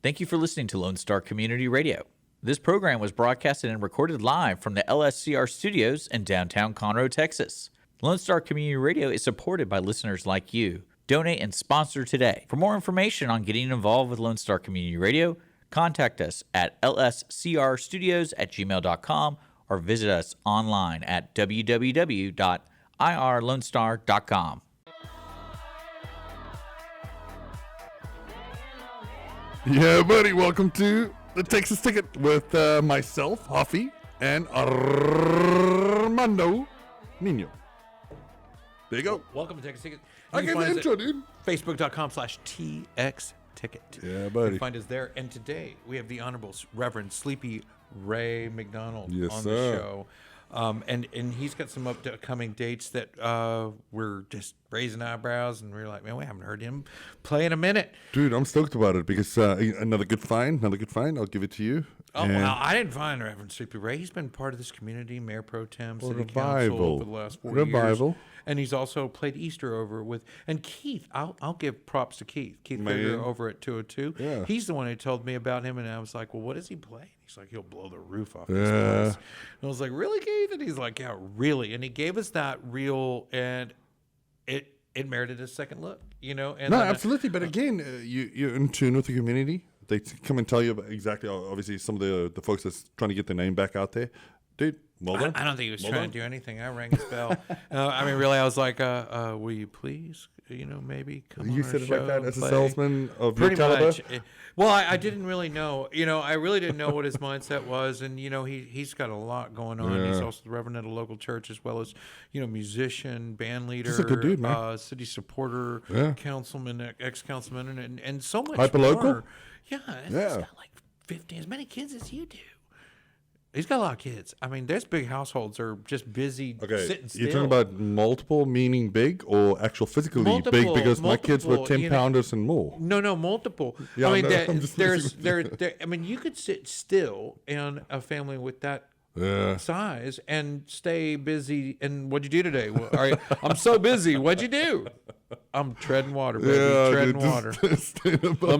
Thank you for listening to Lone Star Community Radio. This program was broadcasted and recorded live from the LSCR studios in downtown Conroe, Texas. Lone Star Community Radio is supported by listeners like you. Donate and sponsor today. For more information on getting involved with Lone Star Community Radio, contact us at lscrstudios@gmail.com or visit us online at www.irlonestar.com. Yeah, buddy, welcome to the Texas Ticket with myself, Hoffie, and Armando, Nino. There you go. Welcome to Texas Ticket. I get the intro, dude. Facebook.com/TX Ticket. Yeah, You buddy. can find us there. And today we have the Honorable Reverend Sleepy Ray McDonald Yes, on sir. the show. And he's got some upcoming dates that we're just raising eyebrows, and we're like, man, we haven't heard him play in a minute. Dude, I'm stoked about it because another good find. I'll give it to you. Oh, And well, I didn't find Reverend Sleepy Ray. He's been part of this community, Mayor Pro Tem, City Revival. Council for the last 4 Revival. years. And he's also played Easter over with, and Keith, I'll give props to Keith Ferreira over at 202. Yeah. He's the one who told me about him, and I was like, well, what does he play? He's like, he'll blow the roof off this place. And I was like, really, Keith? And he's like, yeah, really. And he gave us that reel, and it merited a second look, you know? And No, then, absolutely. But again, you're in tune with the community. They come and tell you about exactly, obviously, some of the folks that's trying to get their name back out there. Dude, well done. I don't think he was Well trying done. to do anything. I rang his bell. I mean, really, I was like, will you please, maybe come on You our said it like show that and as a play? salesman of your Pretty caliber? much. Well, I didn't really know. I really didn't know what his mindset was. And, he's got a lot going on. Yeah. He's also the reverend at a local church, as well as, musician, band leader. He's a good dude, man. City supporter, Yeah. councilman, ex-councilman, and so much Hyperlocal? more. Yeah. And Yeah. he's got like 50, as many kids as you do. He's got a lot of kids. I mean, there's big households that are just busy sitting still. You're talking about multiple, meaning big, or actual physically big? Because my kids were 10-pounders and more. No, multiple. Yeah, I mean, no, I'm just there. I mean, you could sit still in a family with that size and stay busy. And what'd you do today? Well, I'm so busy. What'd you do? I'm treading water, baby. Treading water. I'm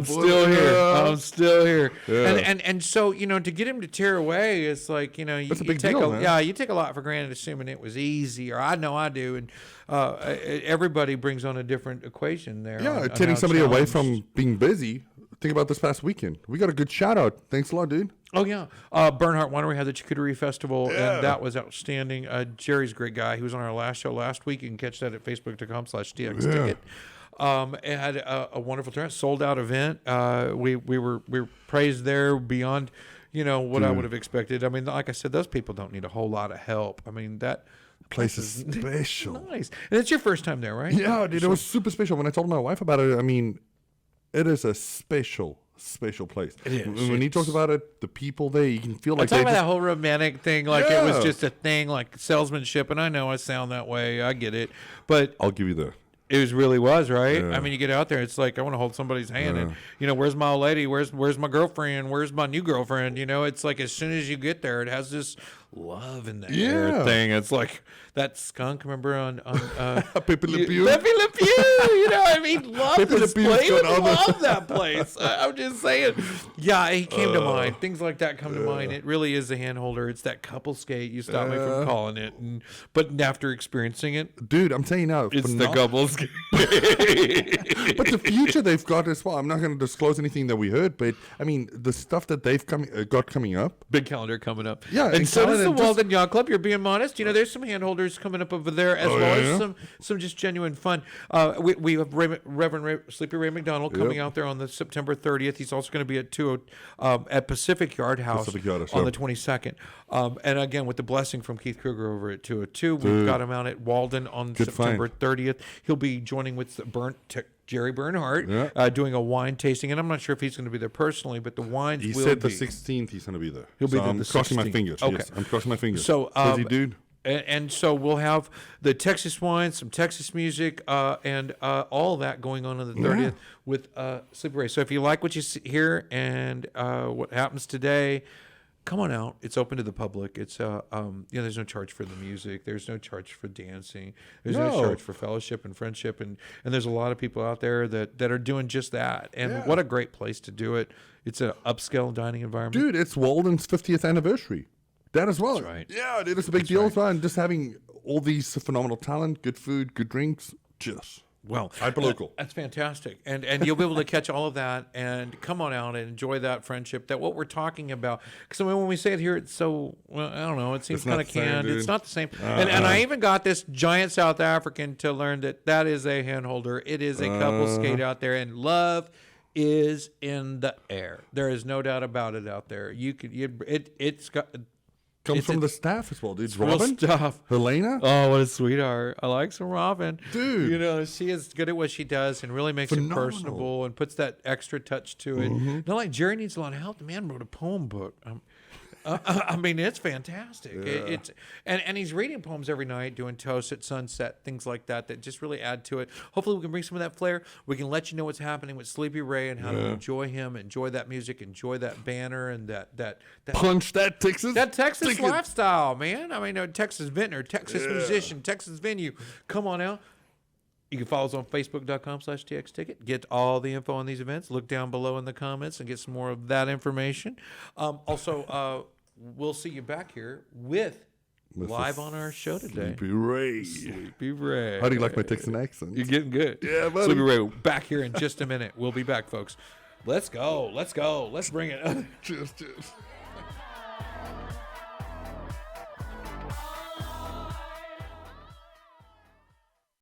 still here. I'm still here. Yeah. And so, to get him to tear away, it's like, you That's a you big take deal, man. yeah, you take a lot for granted, assuming it was easy, or I know I do. And everybody brings on a different equation there. Yeah, on taking how somebody away challenged- from being busy. Think about this past weekend. We got a good shout out. Thanks a lot, dude. Oh, yeah. Bernhardt Winery had the Charcuterie Festival, Yeah. and that was outstanding. Jerry's a great guy. He was on our last show last week. You can catch that at facebook.com/TX Ticket. It had a wonderful turnout, sold out event. We were praised there beyond, what I would have expected. I mean, like I said, those people don't need a whole lot of help. I mean, that Place is special. nice. And it's your first time there, right? Yeah, dude, it was super special. When I told my wife about it, I mean, it is a special place. It is. When he talks about it, the people there, you can feel I'm like talking they about just, that whole romantic thing, like it was Yeah. just a thing, like salesmanship. And I know I sound that way. I get it. But I'll give you the. it really was, right? Yeah. I mean, you get out there, it's like, I want to hold somebody's hand, and where's my old lady? Where's my girlfriend? Where's my new girlfriend? It's like as soon as you get there, it has this love in the air Yeah. thing. It's like that skunk. Remember on Pepe Le Pew. Pepe Le Pew. I mean, love Pepe Le this Pew's place. got all the- Love that place. I'm just saying. Yeah, he came to mind. Things like that come to mind. It really is a hand holder. It's that couple skate. You stopped me from calling it, but after experiencing it, Dude, I'm telling you now. it's the couple skate. But the future they've got as well. I'm not going to disclose anything that we heard, but I mean, the stuff that they've got coming up. Big calendar coming up. Yeah, and so does the calendar, Walden Yacht Club. You're being modest. There's some hand holders coming up over there, as well as some just genuine fun. We have Reverend Sleepy Ray McDonald coming out there on the September 30th. He's also going to be at Pacific Yard House on the 22nd. And again, with the blessing from Keith Kruger over at 202, we've got him out at Walden on September 30th. He'll be joining with Jerry Bernhardt doing a wine tasting, and I'm not sure if he's going to be there personally, but the wines He will said be. the 16th he's going to be there. He'll be there I'm the crossing my 16th. fingers. Okay. Yes, I'm crossing my fingers. So, busy dude. And so we'll have the Texas wine, some Texas music, and all that going on the 30th with Sleepy Ray. So if you like what you hear and what happens today, come on out. It's open to the public. It's there's no charge for the music. There's no charge for dancing. There's no charge for fellowship and friendship. And there's a lot of people out there that are doing just that. And what a great place to do it. It's an upscale dining environment. Dude, it's Walden's 50th anniversary. That as well. That's right. Yeah, dude, it's a big deal as well. And just having all these phenomenal talent, good food, good drinks, just... Well, hyper-local. That's fantastic. And you'll be able to catch all of that and come on out and enjoy that friendship, that what we're talking about. Because when we say it here, it's so, well, I don't know, it seems kind of canned. It's not the same. And I even got this giant South African to learn that is a hand holder. It is a couple skate out there, and love is in the air. There is no doubt about it out there. It's got... Comes from the staff as well, dude. It's real Robin? stuff. Helena? Oh, what a sweetheart. I like some Robin. Dude. You know, she is good at what she does and really makes it personable and puts that extra touch to it. Not like Jerry needs a lot of help. The man wrote a poem book. I mean, it's fantastic. Yeah. And he's reading poems every night, doing toasts at sunset, things like that just really add to it. Hopefully we can bring some of that flair. We can let you know what's happening with Sleepy Ray and how to enjoy him, enjoy that music, enjoy that banner, and that Punch that Texas. that Texas lifestyle, man. I mean, Texas vintner, Texas musician, Texas venue. Come on out. You can follow us on Facebook.com/TXTicket. Get all the info on these events. Look down below in the comments and get some more of that information. Also, we'll see you back here with live on our show today. Sleepy Ray. Sleepy Ray. How do you like my Texan accent? You're getting good. Yeah, buddy. Sleepy Ray back here in just a minute. We'll be back, folks. Let's go. Let's go. Let's bring it. Cheers.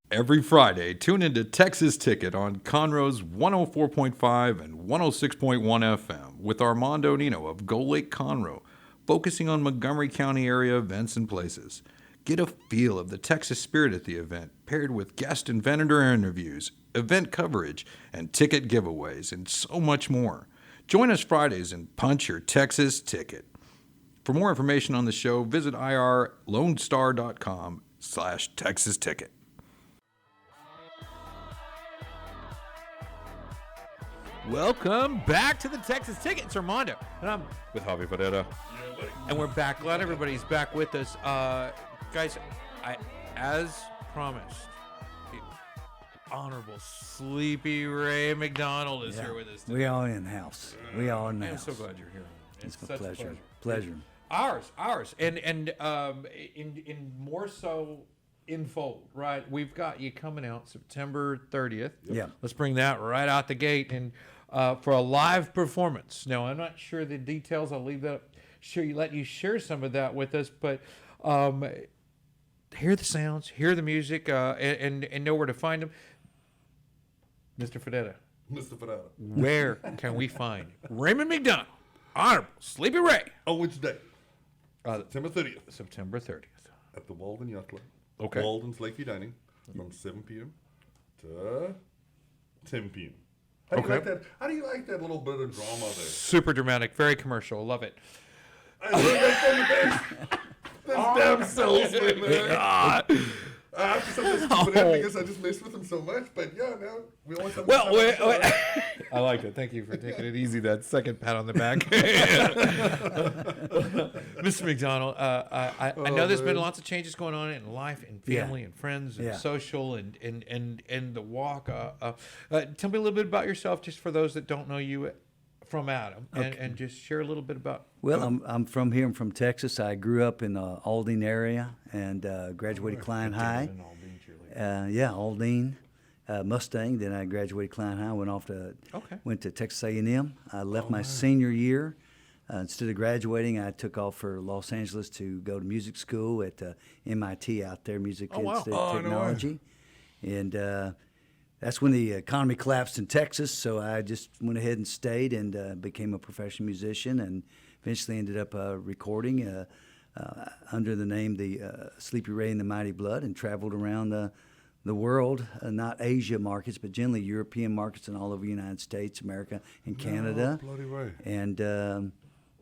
Every Friday, tune into Texas Ticket on Conroe's 104.5 and 106.1 FM with Armando Nino of Gull Lake Conroe, focusing on Montgomery County area events and places. Get a feel of the Texas spirit at the event, paired with guest and vendor interviews, event coverage, and ticket giveaways, and so much more. Join us Fridays and punch your Texas ticket. For more information on the show, visit irlonestar.com/Texas Ticket. Welcome back to the Texas Ticket. It's Armando, and I'm with Hoffie Ferreira. And we're back. Glad everybody's back with us. Guys, as promised, the Honorable Sleepy Ray McDonald is here with us today. We all in house. We all in the I'm house. so glad you're here. It's my such a pleasure. Ours. And in more so in fold, right? We've got you coming out September 30th. Yeah. Let's bring that right out the gate and for a live performance. Now, I'm not sure the details. I'll leave that up. Let you share some of that with us, but hear the sounds, hear the music, and know where to find them. Mr. Ferreira. Where can we find Raymond McDonald, Honorable Sleepy Ray? On which day? September 30th. September 30th. At the Walden Yacht Club. Okay. Walden's Lakeview Dining from 7 p.m. to 10 p.m. How do you like that? How do you like that little bit of drama there? Super dramatic, very commercial. Love it. I love that from the best. That's damn so sweet, man. I have to say this stupid end because I just messed with him so much. But yeah, now we always have. Well, I like it. Thank you for taking it easy. That second pat on the back, Mr. McDonald. I know there's been lots of changes going on in life and family and friends and social and the walk. Tell me a little bit about yourself, just for those that don't know you from Adam, and just share a little bit about. Well, I'm from here. I'm from Texas. I grew up in the Aldine area and graduated Klein High. Aldine. Mustang. Then I graduated Klein High. Went to Texas A&M. I left my senior year. Instead of graduating, I took off for Los Angeles to go to music school at MIT out there, Music Institute of Technology. And that's when the economy collapsed in Texas, so I just went ahead and stayed and became a professional musician, and eventually ended up recording under the name the Sleepy Ray and the Mighty Blood, and traveled around the world, not Asia markets, but generally European markets and all over the United States, America, and Canada. Bloody way. And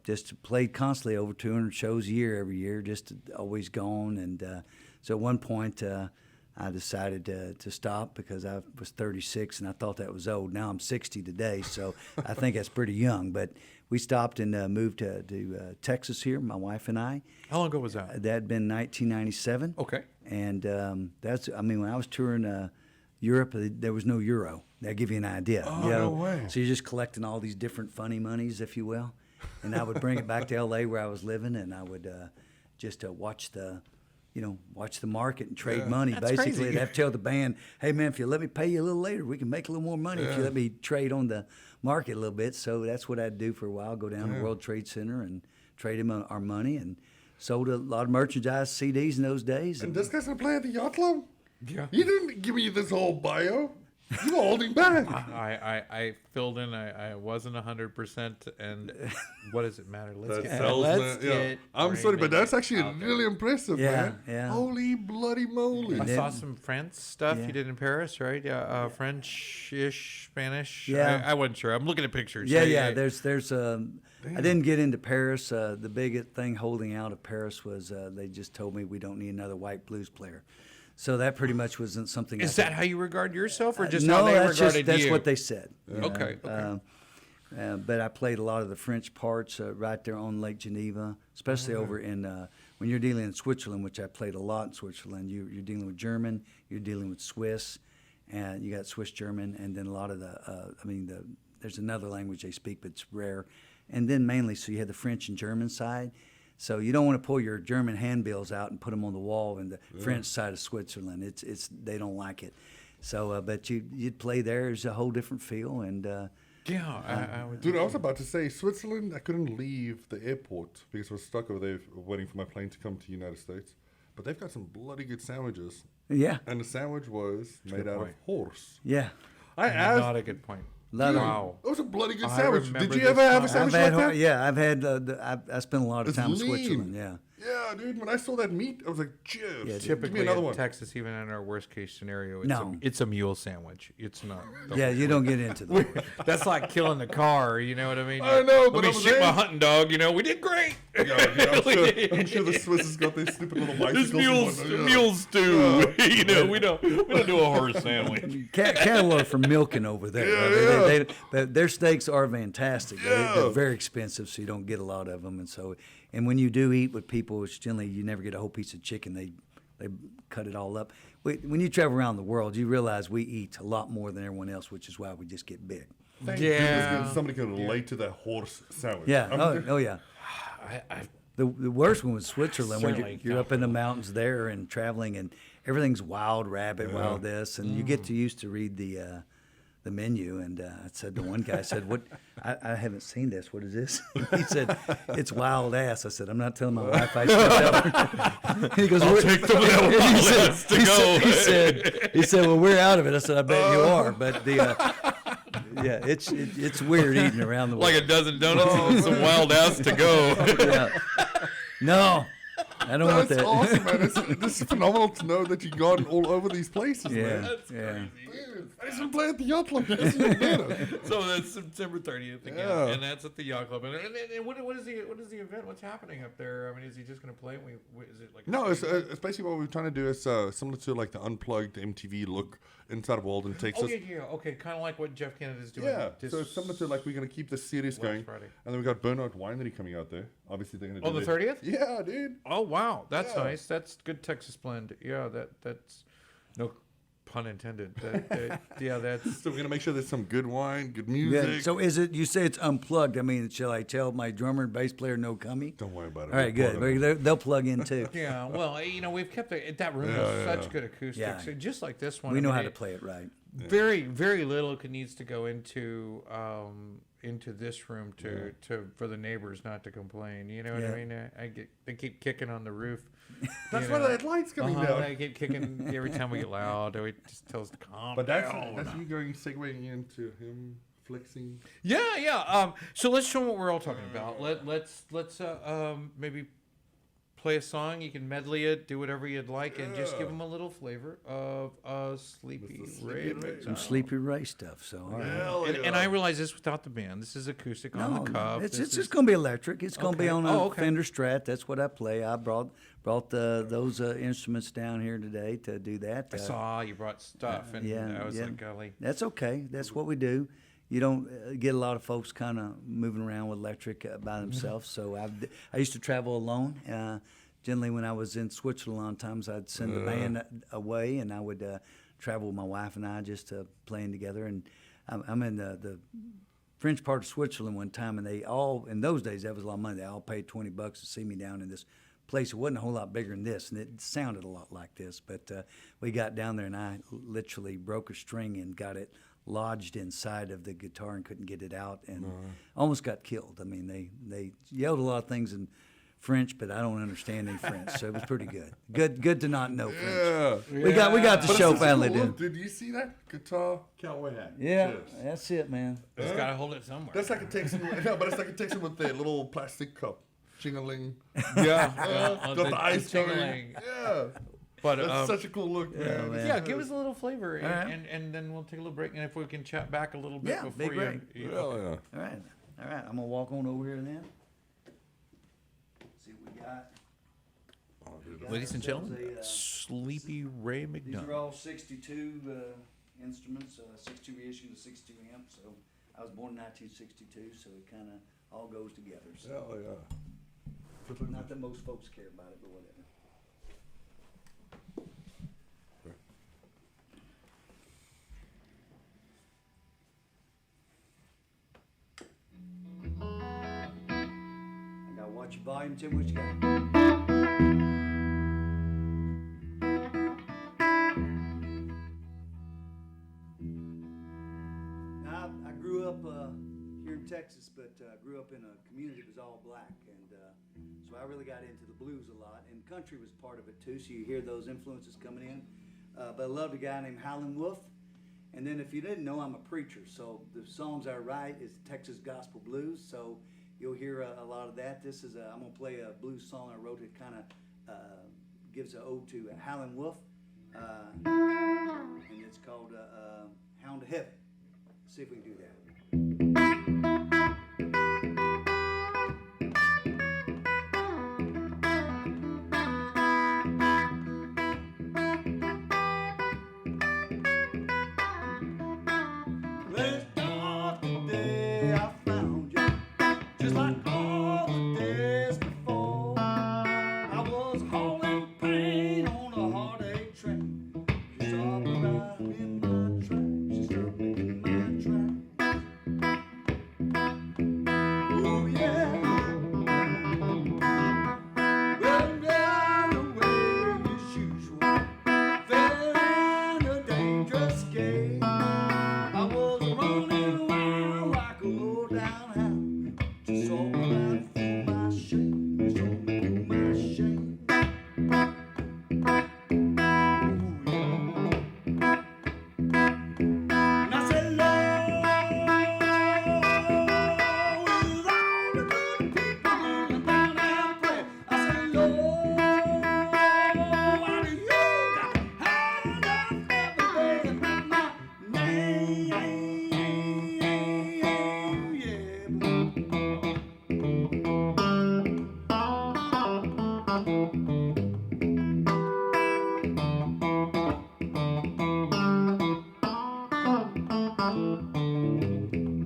just played constantly, over 200 shows a year every year, just always gone. And so at one point, I decided to stop because I was 36 and I thought that was old. Now I'm 60 today, so I think that's pretty young. But we stopped and moved to Texas here, my wife and I. How long ago was that? That had been 1997. Okay. And when I was touring Europe, there was no euro. That'll give you an idea. Oh, no way. So you're just collecting all these different funny monies, if you will. And I would bring it back to L.A. where I was living, and I would just watch the market and trade money. That's Basically, crazy. I'd have to tell the band, hey, man, if you let me pay you a little later, we can make a little more money if you let me trade on the market a little bit. So that's what I'd do for a while, go down to World Trade Center and trade him our money, and sold a lot of merchandise, CDs in those days. And this guy's gonna play at the yacht club? Yeah. You didn't give me this whole bio. You were holding back. I filled in. I wasn't 100%. And what does it matter? Let's Get I'm sorry, but that's actually really impressive, man. Yeah. Holy bloody moly. I saw some French stuff you did in Paris, right? Yeah, French-ish, Spanish. Yeah. I wasn't sure. I'm looking at pictures. Yeah. There's I didn't get into Paris. The biggest thing holding out of Paris was they just told me we don't need another white blues player. So that pretty much wasn't something. Is that how you regard yourself, or just no, how they that's regarded that's you? what they said. Okay. But I played a lot of the French parts right there on Lake Geneva, especially over in when you're dealing in Switzerland, which I played a lot in Switzerland. You're dealing with German, you're dealing with Swiss, and you got Swiss German, and then a lot of there's another language they speak, but it's rare. And then mainly, so you had the French and German side. So you don't want to pull your German handbills out and put them on the wall in the French side of Switzerland. It's they don't like it. So, but you'd play there. It's a whole different feel. And I would. Dude, I was about to say, Switzerland, I couldn't leave the airport because I was stuck over there waiting for my plane to come to the United States. But they've got some bloody good sandwiches. yeah, And the sandwich was made out of point. horse. yeah. I asked. Not a good point. Wow. It was a bloody good I sandwich. remember Did you this ever have a time. sandwich like that? Yeah, I've had. I spent a lot of It's time in lean. Switzerland. Yeah. Yeah, dude. When I saw that meat, I was like, cheers. Yeah, Give me Typically another in one. Texas, even in our worst case scenario, No. it's a mule sandwich. It's not. Yeah, you don't get into that. That's like killing the car. You know what I mean? I know, Let but me I'm shoot my saying- hunting dog. You know, we did great. Yeah, I'm sure the Swiss has got their stupid little bicycles. This and whatnot, yeah. mule stew. You know, we don't do a horse sandwich. Cattle are for milking over there. Yeah, But their steaks are fantastic. Yeah. They're very expensive, so you don't get a lot of them. And when you do eat with people, it's generally you never get a whole piece of chicken. They cut it all up. When you travel around the world, you realize we eat a lot more than everyone else, which is why we just get big. Somebody can relate to that horse sandwich. Yeah. I'm- Oh yeah. The worst one was Switzerland when Certainly you're up in the mountains there and traveling and everything's wild rabbit, wild this, and you get used to read the menu. And I said to one guy, I said, "What? I haven't seen this. What is this?" He said, "It's wild ass." I said, "I'm not telling my wife. I should tell her." He goes, "I'll take some of that wild ass to go." He said, "Well, we're out of it." I said, "I bet you are." But yeah, it's weird eating around the world. Like a dozen donuts and some wild ass to go. Yeah. No, I don't want That's that. awesome, man. This is phenomenal to know that you've gone all over these places, man. Yeah. Dude, I just play at the yacht club. That's even better. So that's September 30th again, Yeah. and that's at the yacht club. And what is the event? What's happening up there? I mean, is he just going to play? Is it like No, it's basically what we're trying to do is similar to like the unplugged MTV look inside of Walden, Texas. Oh yeah, okay, kind of like what Jeff Kennedy's doing. Yeah, this so it's similar to like we're going to keep the series going. Friday. And then we got Burnout Winery coming out there. Obviously, they're going to do On the 30th? Yeah, dude. Oh wow, that's Yeah. nice. That's good Texas blend. Yeah, that's no pun intended. That's So we're going to make sure there's some good wine, good music. Yeah. So is it? You say it's unplugged. I mean, shall I tell my drummer and bass player no coming? Don't worry about it. All right, We're part of it. good. They'll plug in too. yeah. Well, we've kept that room has such good acoustics, Yeah. just like this one. We I know mean, how to play it right. Very, very little needs to go into this room to for the neighbors not to complain. You know what I mean? They keep kicking on the roof. That's you why know. that light's coming down. They keep kicking every time we get loud. They just tell us to calm But down. that's you going segueing into him flexing. Yeah. So let's show them what we're all talking about. Let's maybe play a song. You can medley it, do whatever you'd like, and just give them a little flavor of Sleepy Ray. Some Sleepy Ray stuff. So all right. And I realize this without the band. This is acoustic on the cuff. It's just going to be electric. It's going to be on a okay. Fender Strat. That's what I play. I brought those instruments down here today to do that. I saw you brought stuff, and I was like, golly. That's okay. That's what we do. You don't get a lot of folks kind of moving around with electric by themselves. So I used to travel alone. Generally, when I was in Switzerland, a lot of times I'd send the band away, and I would travel with my wife and I just playing together. And I'm in the French part of Switzerland one time, and they all, in those days, that was a lot of money. They all paid $20 to see me down in this place. It wasn't a whole lot bigger than this, and it sounded a lot like this. But we got down there, and I literally broke a string and got it lodged inside of the guitar and couldn't get it out, and almost got killed. I mean, they yelled a lot of things in French, but I don't understand any French, so it was pretty good. Good to not know French. We got the show finally done. Did you see that guitar? Cowboy hat. Yeah, that's it, man. Just gotta hold it somewhere. That's like a Texan. No, but it's like a Texan with a little plastic cup. Ching-a-ling. Yeah, Got the ice ching-a-ling. going. Yeah. But That's such a cool look, man. yeah, give us a little flavor, right. and then we'll take a little break, and if we can chat back a little bit Yeah, before be great. you. Hell yeah. All right. I'm gonna walk on over here then. See what we got. Ladies and gentlemen, Ourselves Sleepy Ray These are McDonald. all 62 instruments, 62 reissue to 62 amp. So I was born in 1962, so it kind of all goes together. So Hell yeah. not that most folks care about it, but whatever. I gotta watch your volume, Tim. What you got? Now, I grew up here in Texas, but grew up in a community that was all black, and so I really got into the blues a lot, and country was part of it too, so you hear those influences coming in. But I loved a guy named Howlin' Wolf, and then if you didn't know, I'm a preacher, so the songs I write is Texas gospel blues, so you'll hear a lot of that. This is I'm gonna play a blues song I wrote that kind of gives an ode to Howlin' Wolf, and it's called Hound of Heaven. See if we can do that. Let's start the day I found you, just like all the days before. I was hauling pain on a heartache train. You stopped right in my tracks. You stopped me in my tracks. Oh yeah. Running down the way as usual. Fell in a dangerous game. I was running around like a low down hound. Just saw me right through my shame. You saw me through my shame. Oh yeah. And I said, Lord, with all the good people kneeling down and pray. I said, Lord, why do you got hand up every day and not my name?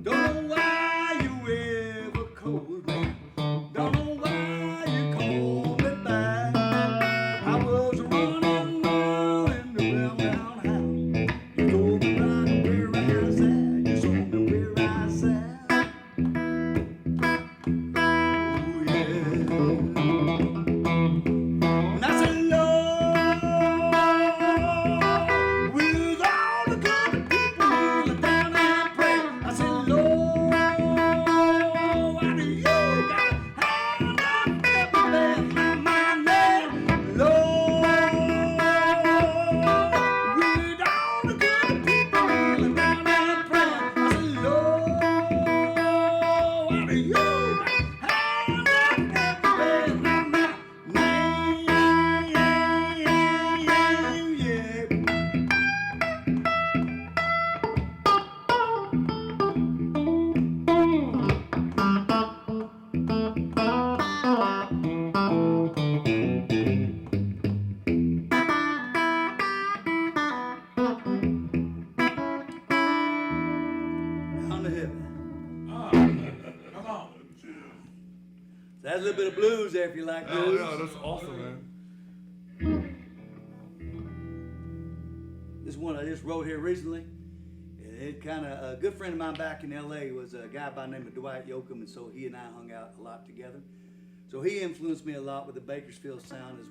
Don't know why you ever called me. Don't know why you called me back. I was running around hound. You told me right where I was at. You told me where I was at. Oh yeah. And I said, Lord, with all the good people kneeling down and pray. I said, Lord, why do you got hand up every day and not my name? Lord, with all the good people kneeling down and pray. I said, Lord, why do you got hand up every day and not my name? That's a little bit of blues there if you like Oh, blues. yeah, that's awesome, man. This one I just wrote here recently. It kind of, a good friend of mine back in LA was a guy by the name of Dwight Yoakam, and so he and I hung out a lot together. So he influenced me a lot with the Bakersfield sound as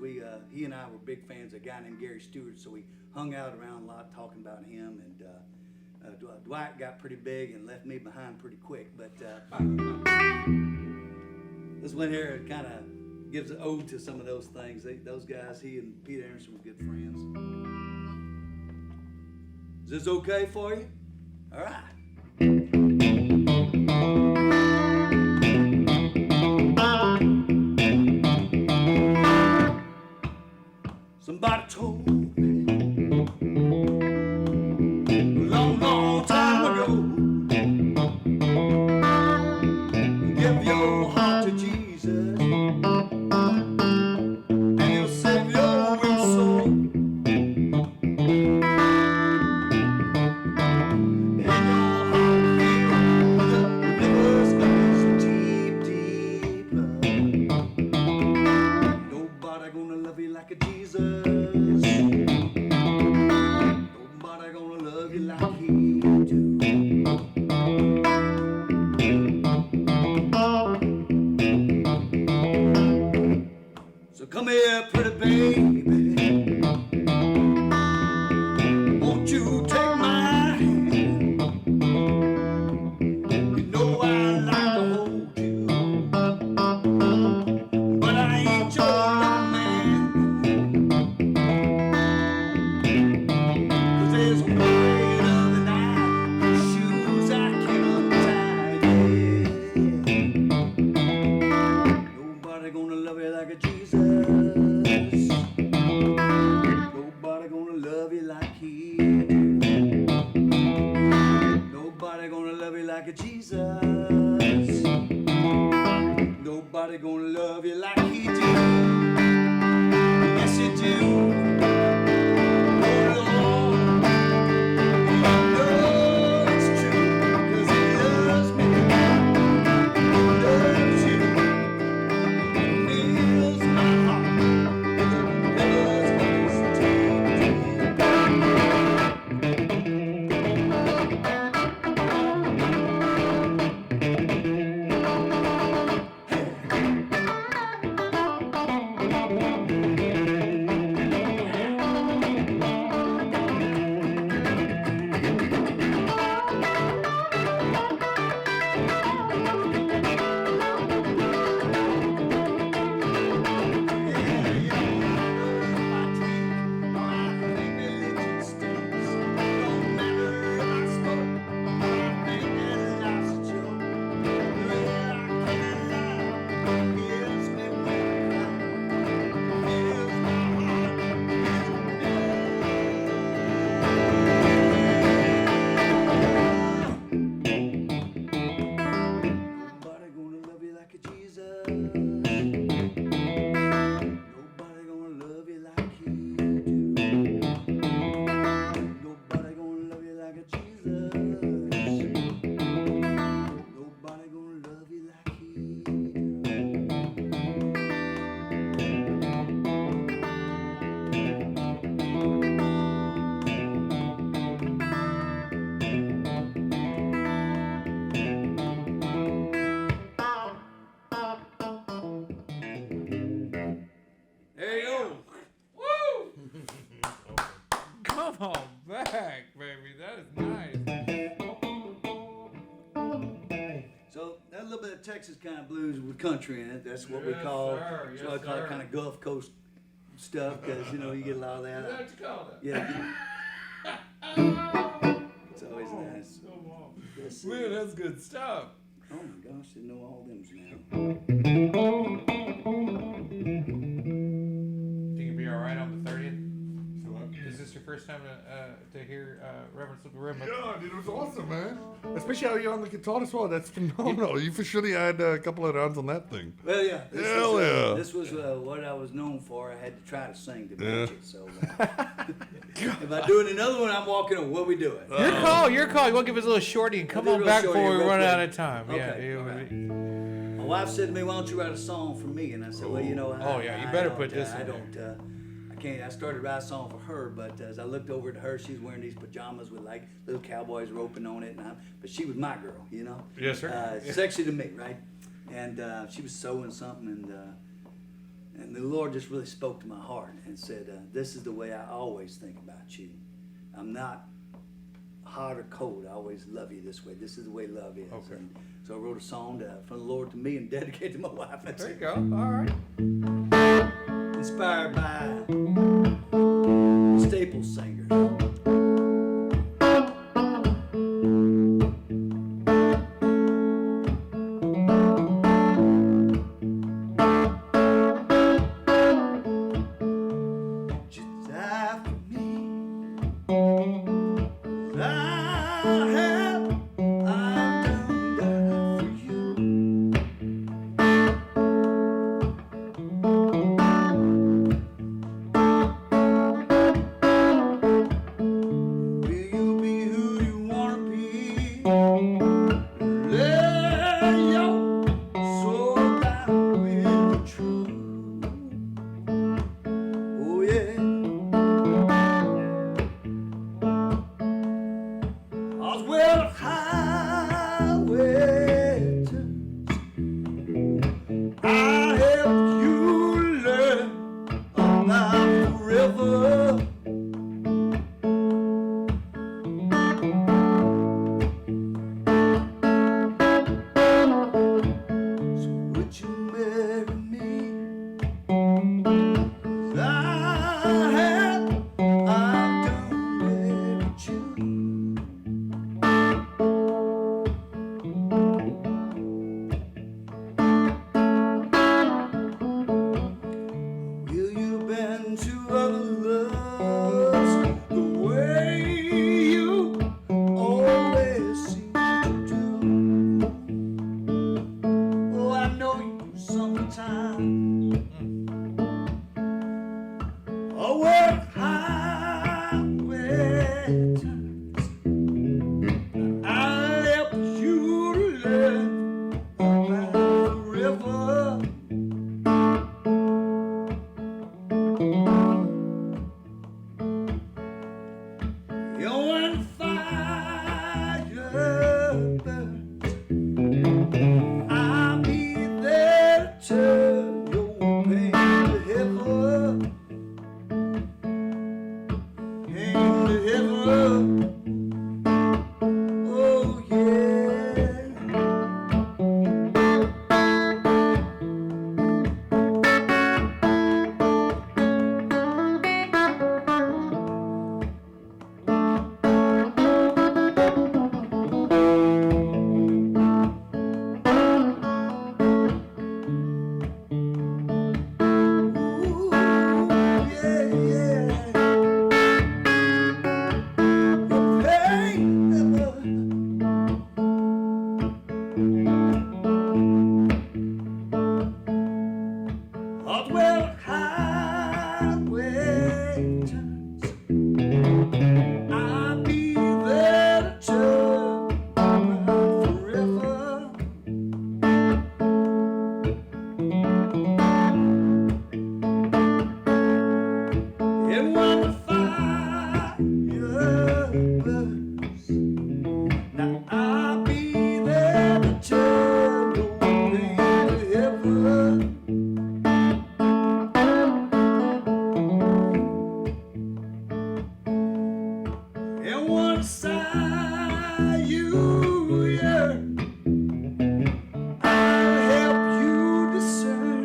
he and I were big fans of a guy named Gary Stewart, so we hung out around a lot talking about him, and Dwight got pretty big and left me behind pretty quick, but this one here kind of gives an ode to some of those things. Those guys, he and Pete Anderson were good friends. Is this okay for you? All right. Somebody told me a long, long time ago, give your heart to Jesus and he'll save your weak soul. And your heart filled with the rivers of deep, deep love. Nobody gonna love you like a Jesus. Nobody gonna love you like he do. So come here, pretty baby. Won't you take my hand? You know I like to hold you, but I ain't your love man. 'Cause there's a weight of the night, shoes I can't untie. Nobody gonna love you like a Jesus. Nobody gonna love you like he do. Nobody gonna love you like a Jesus. Nobody gonna love you like he do. Yes, you do. Oh, Lord. I know it's true, 'cause he loves me. He loves you. He fills my heart with the rivers of his deep, deep Nobody gonna love you like a Jesus. Nobody gonna love you like he do. Nobody gonna love you like a Jesus. Nobody gonna love you like he do. There you go. Come on back, baby. That is nice. So that little bit of Texas kind of blues with country in it. That's what we Yes, call. sir. That's Yes, what I call sir. kind of Gulf Coast stuff, because you get a lot of Is that that. what you call that? Yeah. It's always nice. Come on. Let's see. Man, that's good stuff. Oh my gosh, didn't know all them now. Think you'll be all right on the 30th? So what? Is this your first time to hear Reverend Slippery Rim? Yeah, dude, it was awesome, man. Especially how you're on the guitar as well. That's phenomenal. You for surely had a couple of rounds on that thing. Well, yeah. Hell yeah. This was what I was known for. I had to try to sing to match it. So if I do it another one, I'm walking on. What we doing? Your call. You want to give us a little shorty and come do a on little back shorty before we real run quick. out of time. Okay, Yeah. all right. My wife said to me, "Why don't you write a song for me?" And I said, "Well, you know, you better put this in I there. don't. I can't. I started to write a song for her, but as I looked over at her, she's wearing these pajamas with like little cowboys roping on it, but she was my girl, you know. Yes, sir. Sexy to me, right? And she was sewing something, and the Lord just really spoke to my heart and said, "This is the way I always think about you. I'm not hot or cold. I always love you this way. This is the way love is." Okay. And so I wrote a song from the Lord to me and dedicated to my wife. That's There you it. go. All right. Inspired by Staples singers. Just die for me. I've done that for you. Will you be who you wanna be? Let your soul down with the truth. Oh yeah. Oswell highway turns. I helped you learn about the river. So would you marry me? 'Cause I've done married you. Will you bend to other loves the way you always seem to do? Oh, I know you sometimes. Oh, well, highway turns. I'll help you to learn about the river. And when fire burns, I'll be there to turn your pain to heaven. Pain to heaven. Oh yeah. Ooh, yeah, yeah. Your pain Oswell highway turns. I'll be there to turn around forever. And when the fire burns, now I'll be there to turn your pain to heaven. And once you yearn, I'll help you discern.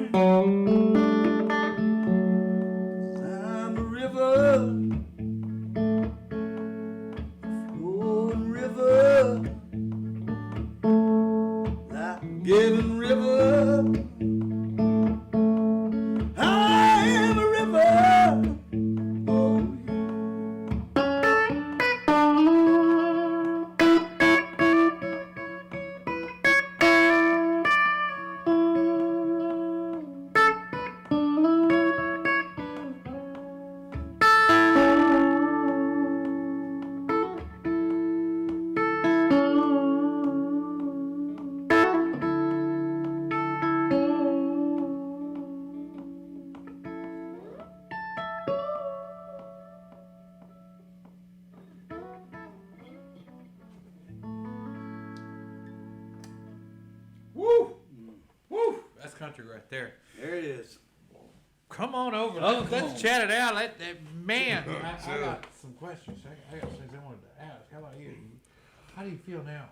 'Cause I'm a river, flowing river, like a giving river. I am a river. Oh, country right there. There it is. Come on over. Let's chat it out. Man, I got some questions. I got things I wanted to ask. How about you? How do you feel now?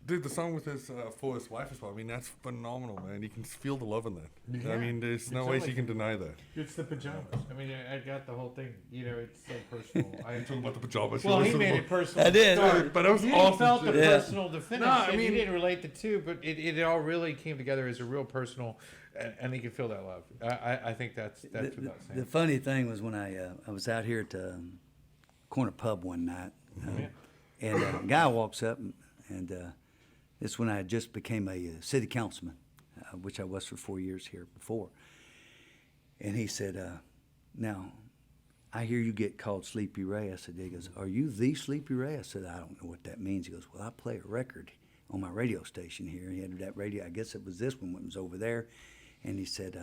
Dude, the song with his for his wife as well. I mean, that's phenomenal, man. You can feel the love in that. Yeah. I mean, there's no ways you can deny that. It's the pajamas. I mean, I got the whole thing. You know, it's so personal. I'm talking about the pajamas. Well, he made it personal. I did. to start. But it was You awesome felt the shit. Yeah. personal to finish. No, I and mean- you didn't relate the two, but it all really came together as a real personal, and you can feel that love. I think that's without saying. The funny thing was when I was out here at the corner pub one night, and a guy walks up, and it's when I just became a city councilman, which I was for 4 years here before. And he said, now, I hear you get called Sleepy Ray. I said, he goes, are you the Sleepy Ray? I said, I don't know what that means. He goes, well, I play a record on my radio station here. He had that radio, I guess it was this one that was over there. And he said,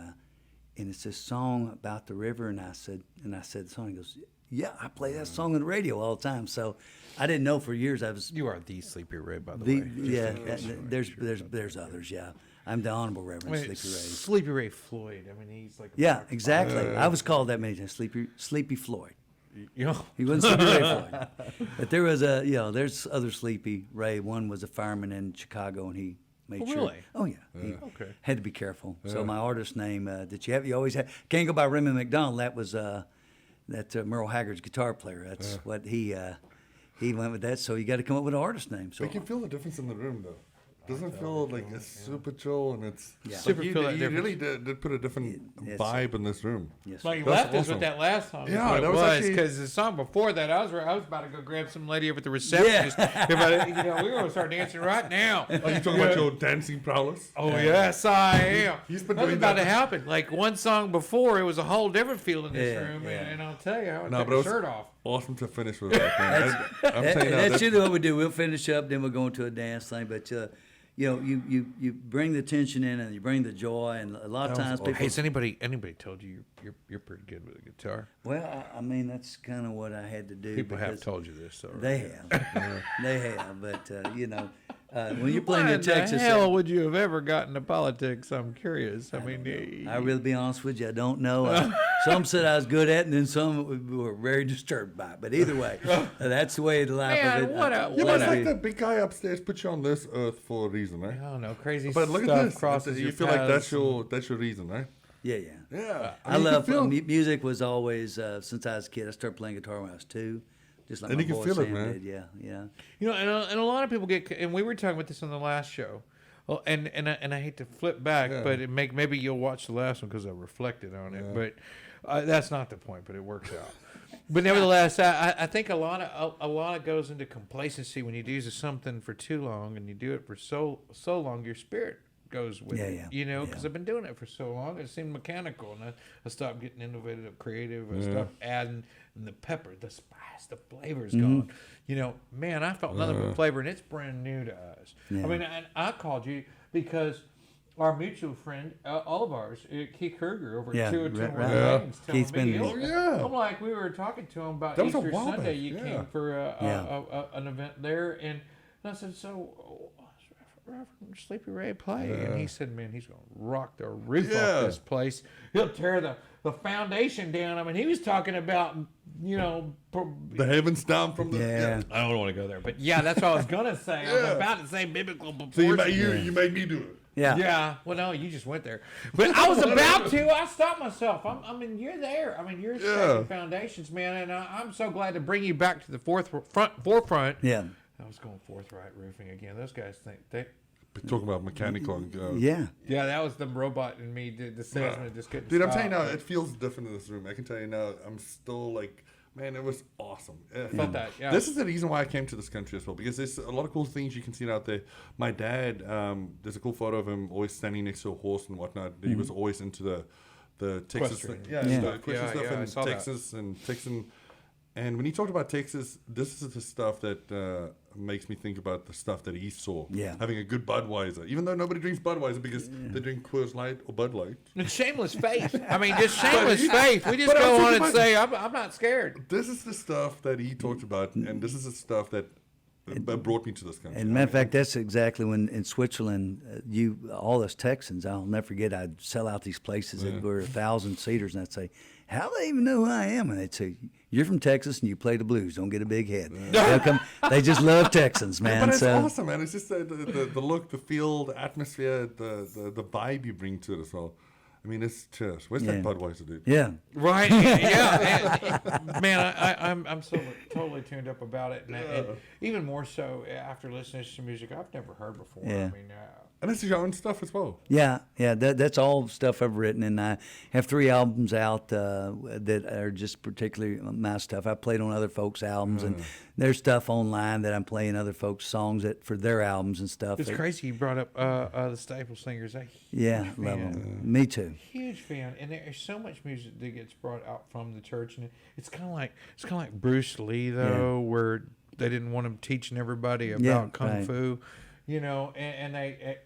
and it's this song about the river. And I said the song. He goes, yeah, I play that song on the radio all the time. So I didn't know for years I was. You are the Sleepy Ray, by the The, way. yeah, there's others. Yeah, I'm the Honorable Reverend Sleepy Ray. Sleepy Ray Floyd. I mean, he's like. Yeah, exactly. I was called that many times, Sleepy Floyd. You know. He wasn't Sleepy Ray Floyd, but there was there's other Sleepy Ray. One was a fireman in Chicago, and he made Oh, sure. really? Oh yeah. He Okay. had to be careful. So my artist name that you always have can't go by Raymond McDonald. That was Merle Haggard's guitar player. That's what he went with that. So you got to come up with an artist name. So You can feel the difference in the room, though. Doesn't feel like it's super chill, and it's Yeah. like Super you, feel that you difference. really did put a different Yes. vibe in this room. yes, Like you That's left us awesome. with that last song. Yeah, Yeah, that that was was actually- because the song before that, I was about to go grab some lady over at the receptionist. We were going to start dancing right now. Are you talking about your dancing prowess? Oh yes, I am. He's been That's doing about that. to happen. Like one song before, it was a whole different feel in this Yeah, room, yeah. and I'll tell you, I No, took but it the was shirt off. awesome to finish with that, man. I'm telling you now, that's that- usually what we do. We'll finish up, then we'll go into a dance thing. But you bring the tension in and you bring the joy, and a lot of times people. Hey, has anybody told you you're pretty good with a guitar? Well, I mean that's kind of what I had to do. People have because told you this, though. They have, they have. But when you're playing in Texas, hell would you have ever gotten into politics? I'm curious. I mean, I really be honest with you, I don't know. Some said I was good at it, and then some were very disturbed by it. But either way, that's the way the life Man, of it. what a- Yeah, what but a- it's like the big guy upstairs put you on this earth for a reason, right? I don't know, crazy But look stuff at this. crosses You your feel like paths. that's your reason, right? Yeah. Yeah. I love music. Was always since I was a kid. I started playing guitar when I was 2, just like And my you can boy feel it, Sam man. did. Yeah. You know, and a lot of people get, and we were talking about this on the last show. Well, and I hate to flip back, but maybe you'll watch the last one because I reflected on it. But that's not the point. But it works out. But nevertheless, I think a lot of goes into complacency when you do something for too long, and you do it for so long, your spirit goes with it. Yeah. You know, because I've been doing it for so long, it seemed mechanical, and I stopped getting innovative, creative. I stopped adding the pepper, the spice, the flavor's gone. You know, man, I felt nothing but flavor, and it's brand new to us. Yeah. I mean, and I called you because our mutual friend, all of ours, Keith Kruger over Yeah, at 202 right. Lanes, Keith's telling me, been- Oh, yeah. I'm like, we were talking to him about That was a Easter while Sunday. back, You yeah. came for Yeah. an event there, and I said, so Reverend Sleepy Ray play? And he said, man, he's going to rock the roof Yeah. off this place. He'll tear the foundation down. I mean, he was talking about, The heavens down from the. Yeah. I don't want to go there, but yeah, that's what I was going to say. I was about to say biblical So you proportions. made me do it. Yeah. Yeah, well, no, you just went there, but I was about to. I stopped myself. I mean, you're there. I mean, you're setting foundations, man, and I'm so glad to bring you back to the forefront. Yeah. I was going forthright roofing again. Those guys think they. We're talking about mechanical and. Yeah. Yeah, that was the robot in me. The salesman just couldn't. Dude, I'm stop. telling you now, it feels different in this room. I can tell you now, I'm still like, man, it was awesome. Felt that, yeah. This is the reason why I came to this country as well, because there's a lot of cool things you can see out there. My dad, there's a cool photo of him always standing next to a horse and whatnot. He was always into the Texas Equestrian. thing. Yeah, Yeah. the equestrian Yeah, stuff yeah, I in saw that. Texas and Texan. And when he talked about Texas, this is the stuff that makes me think about the stuff that he saw. Yeah. Having a good Budweiser, even though nobody drinks Budweiser because they drink Coors Light or Bud Light. And shameless faith. I mean, just shameless But- faith. We just but I'm go on thinking and about- say, I'm not scared. This is the stuff that he talked about, and this is the stuff that that brought me to this country. And matter of fact, that's exactly when in Switzerland, all us Texans, I'll never forget, I'd sell out these places that were 1,000-seaters, and I'd say, how do they even know who I am? And they'd say, you're from Texas and you play the blues. Don't get a big head. They just love Texans, man. But it's awesome, man. It's just the look, the feel, the atmosphere, the vibe you bring to it as well. I mean, it's cheers. Where's that Budweiser, dude? Yeah. Right. Yeah. Man, I'm so totally tuned up about it. And even more so after listening to some music I've never heard before. Yeah. I mean, And this is your own stuff as well. Yeah. That's all stuff I've written, and I have 3 albums out that are just particularly my stuff. I played on other folks' albums, and there's stuff online that I'm playing other folks' songs for their albums and stuff. it's crazy you brought up the Staple Singers. Yeah, love them. Me too. Huge fan, and there's so much music that gets brought out from the church, and it's kind of like Bruce Lee though, where they didn't want him teaching everybody about kung fu, and they.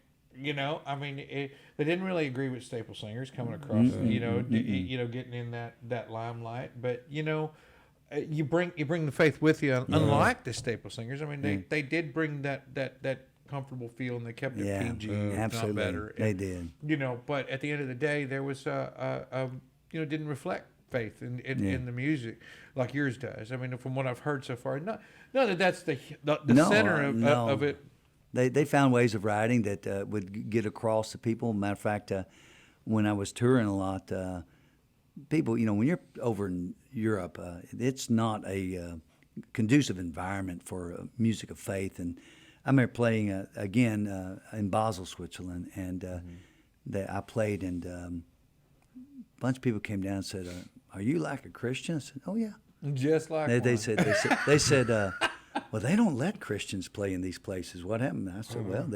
I mean, they didn't really agree with Staple Singers coming across, getting in that limelight. But you bring the faith with you, unlike the Staple Singers. I mean, they did bring that comfortable feel, and they kept it PG, absolutely. not better. They did. But at the end of the day, there was didn't reflect faith in the music like yours does. I mean, from what I've heard so far, not that that's the center of it. They found ways of writing that would get across to people. Matter of fact, when I was touring a lot, people, when you're over in Europe, it's not a conducive environment for music of faith. And I remember playing again in Basel, Switzerland, and I played, and a bunch of people came down and said, "Are you like a Christian?" I said, "Oh yeah." Just like they said. Well, they don't let Christians play in these places. What happened? I said, well,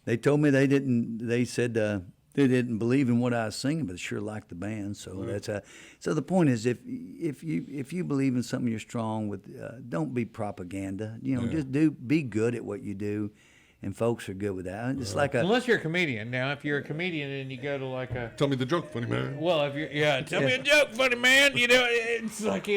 they told me they didn't. They said they didn't believe in what I was singing, but they sure liked the band. So that's so the point is, if you believe in something, you're strong with. Don't be propaganda. Just be good at what you do. And folks are good with that. It's like unless you're a comedian. Now, if you're a comedian and you go to like a tell me the joke, funny man. Well, if you're tell me a joke, funny man. It's like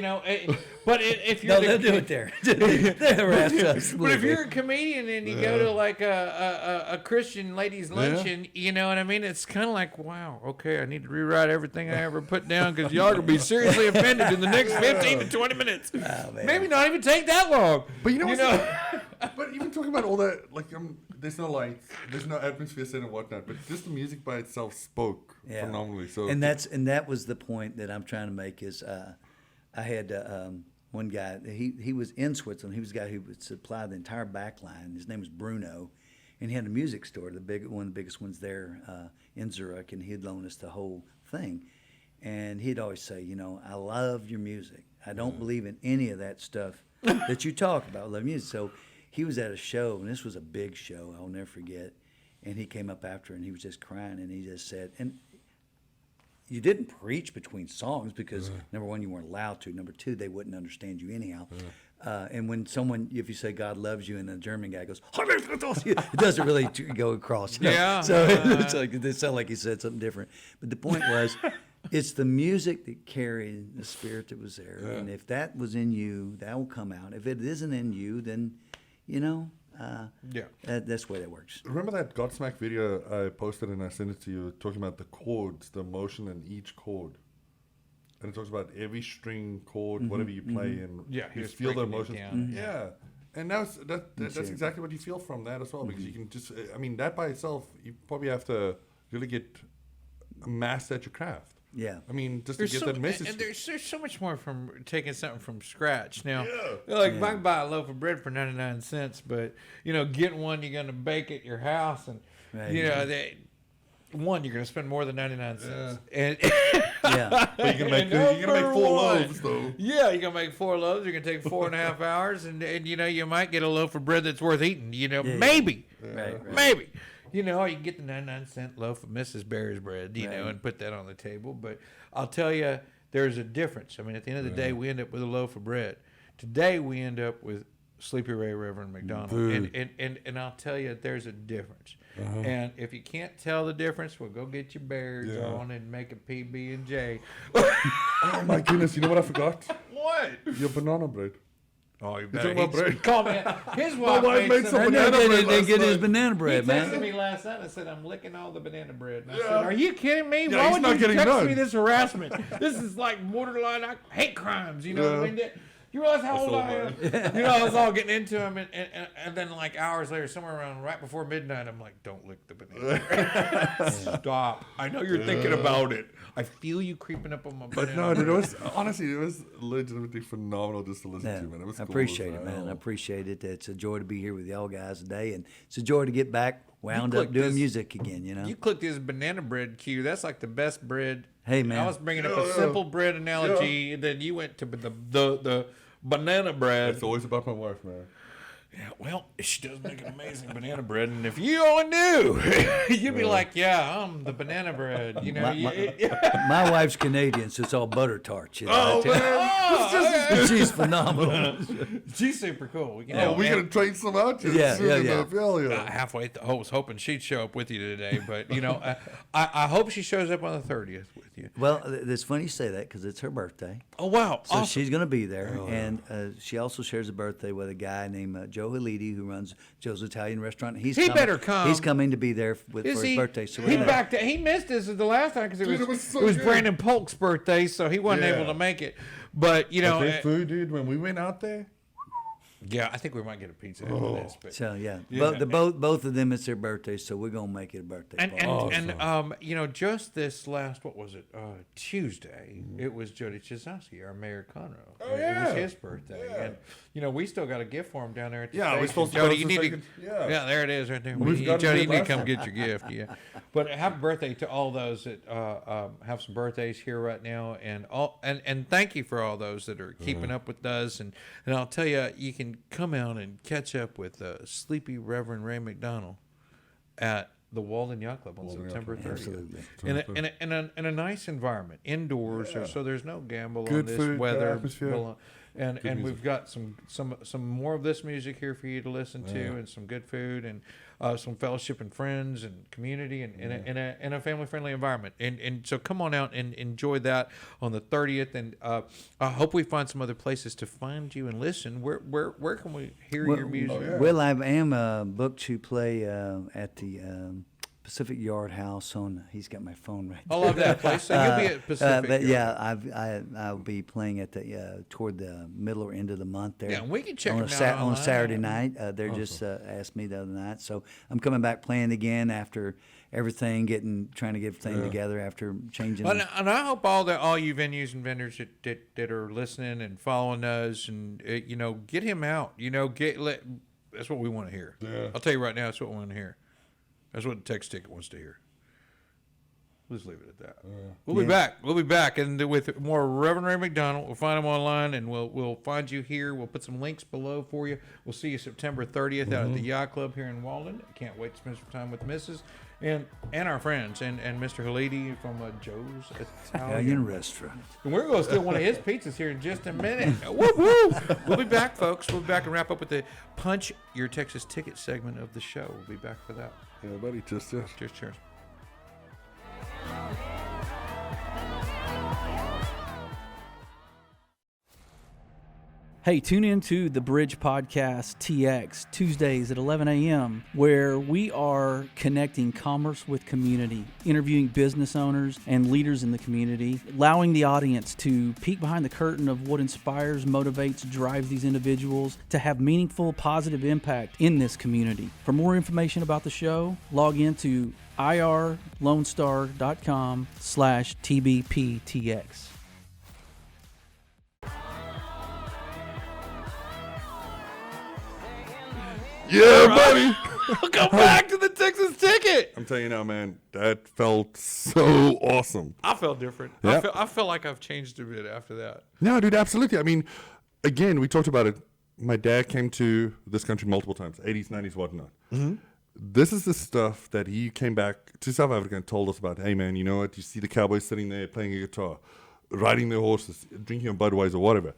but if you're they'll do it there. They harass us. But if you're a comedian and you go to like a Christian ladies luncheon, you know what I mean? It's kind of like, wow, okay, I need to rewrite everything I ever put down because y'all are gonna be seriously offended in the next 15 to 20 minutes. Oh, maybe not even take that long. But but even talking about all that, like there's no lights, there's no atmosphere set and whatnot, but just the music by itself spoke phenomenally. So that was the point that I'm trying to make is I had one guy, he was in Switzerland. He was a guy who would supply the entire back line. His name was Bruno, and he had a music store, one of the biggest ones there in Zurich, and he'd loan us the whole thing. And he'd always say, I love your music. I don't believe in any of that stuff that you talk about. I love music. So he was at a show, and this was a big show, I'll never forget. And he came up after, and he was just crying, and he just said, and you didn't preach between songs because, number one, you weren't allowed to. Number two, they wouldn't understand you anyhow. And when if you say God loves you, and a German guy goes, it doesn't really go across. Yeah. So it sounded like he said something different. But the point was, it's the music that carried the spirit that was there. And if that was in you, that will come out. If it isn't in you, then, that's the way that works. Remember that Godsmack video I posted and I sent it to you, talking about the chords, the emotion in each chord, and it talks about every string chord, whatever you play, and you feel the emotions. And that's exactly what you feel from that as well, because you can just, that by itself, you probably have to really get master at your craft. Yeah. Just to get that message. And there's so much more from taking something from scratch. Now, like if I can buy a loaf of bread for 99 cents, but, get one, you're going to bake at your house, and, you're going to spend more than 99 cents. And But you're going to make 4 loaves, though. Yeah, you're going to make 4 loaves. You're going to take 4.5 hours, and you might get a loaf of bread that's worth eating, maybe. Maybe. You can get the 99-cent loaf of Mrs. Barry's bread, and put that on the table. But I'll tell you, there's a difference. At the end of the day, we end up with a loaf of bread. Today, we end up with Sleepy Ray, Reverend McDonald. And I'll tell you, there's a difference. And if you can't tell the difference, well, go get your Bears on and make a PB&J. Oh, my goodness. You know what I forgot? What? Your banana bread. Oh, you talking about bread? Call me. His wife wife made some And banana then bread they last get his night. banana He bread, texted man. me last night and said, I'm licking all the banana bread. And I Yeah. said, are you kidding me? Yeah, Why he's would not you getting text none. me this harassment? This is like borderline hate crimes, you know what I mean? You realize how old I am? You know, I was all getting into him, and then like hours later, somewhere around right before midnight, I'm like, don't lick the banana bread. Stop. I know you're thinking about it. I feel you creeping up on my banana But no, dude, bread. it was legitimately phenomenal just to listen to, man. It was I cool appreciate as it, man. hell. I appreciate it. It's a joy to be here with y'all guys today, and it's a joy to get back wound up clicked doing this- music again. You know, You clicked his banana bread cue. That's like the best bread. Hey, man. I was bringing up a simple bread analogy, and then you went to the banana bread. It's always about my wife, man. Yeah, well, she does make an amazing banana bread, and if you only knew, you'd be like, "Yeah, I'm the banana bread." You know, my wife's Canadian, so it's all butter tarts. You know, Oh, I tell you. man. She's phenomenal. she's super cool. You Oh, know, we and- gotta train some out here. Yeah, soon yeah, enough. yeah. Hell yeah. halfway. I was hoping she'd show up with you today, but you know, I hope she shows up on the 30th with you. Well, it's funny you say that because it's her birthday. Oh wow! So Awesome. she's going to be there, and she also shares a birthday with a guy named Joe Halidi, who runs Joe's Italian Restaurant. He better come. He's coming to be there for Is his he? birthday. So He we're backed. He missed this the last time because Dude, it it was was so it was good. Brandon Polk's birthday, so he wasn't Yeah. able to make it. But you know, But their food, dude, when we went out there, yeah, I think we might get a pizza after this. But So yeah, Yeah. both of them it's their birthday, so we're gonna make it a birthday party. you know, just this last what was it Tuesday? It was Jody Chizowski, our mayor of Conroe. Oh, It was yeah. his birthday, Yeah. and you know we still got a gift for him down there at the Yeah, we're station. supposed to Jody, post you the need to, second- yeah. there it is right there. We've got it Jody, you need to last come time. get your gift. Yeah, but happy birthday to all those that have some birthdays here right now, and thank you for all those that are keeping up with us. And I'll tell you, you can come out and catch up with sleepy Reverend Ray McDonald at the Walden Yacht Club on September 30th. Absolutely. In a nice environment, indoors, so there's no gamble Good on this food, good weather. atmosphere. And we've got some more of this music here for you to listen to, and some good food, and some fellowship and friends and community, and in a family friendly environment. And so come on out and enjoy that on the 30th. And I hope we find some other places to find you and listen. Where can we hear your music? Well, I am booked to play at the Pacific Yard House on. He's got my phone right I there. love that place. So you'll be at Pacific. But Yard. yeah, I'll be playing at the toward the middle or end of the month there. Yeah, and we can check on them a out on online. Saturday night. They're just asked me the other night, so I'm coming back playing again after everything, trying to get everything together after changing. And I hope all you venues and vendors that are listening and following us, and get him out. That's what we want to hear. Yeah. I'll tell you right now, that's what we want to hear. That's what the text ticket wants to hear. Let's leave it at that. We'll be back. We'll be back, and with more Reverend Ray McDonald. We'll find him online, and we'll find you here. We'll put some links below for you. We'll see you September 30th out at the Yacht Club here in Walden. Can't wait to spend some time with the missus and our friends and Mr. Halidi from Joe's Italian Restaurant. And we're going to steal one of his pizzas here in just a minute. Woo woo! We'll be back, folks. We'll be back and wrap up with the Punch Your Texas Ticket segment of the show. We'll be back for that. yeah, buddy, just Cheers. Hey, tune in to the Bridge Podcast TX Tuesdays at 11 a.m., where we are connecting commerce with community, interviewing business owners and leaders in the community, allowing the audience to peek behind the curtain of what inspires, motivates, drives these individuals to have meaningful, positive impact in this community. For more information about the show, log into irlonestar.com/TBPTX. yeah, buddy. Welcome back to the Texas Ticket. I'm telling you now, man, that felt so awesome. I felt different. Yeah. I feel like I've changed a bit after that. No, dude, absolutely. I mean, again, we talked about it. My dad came to this country multiple times, 80s, 90s, whatnot. Mm-hmm. This is the stuff that he came back to South Africa and told us about. Hey, man, you know what? You see the cowboys sitting there playing a guitar, riding their horses, drinking a Budweiser, whatever.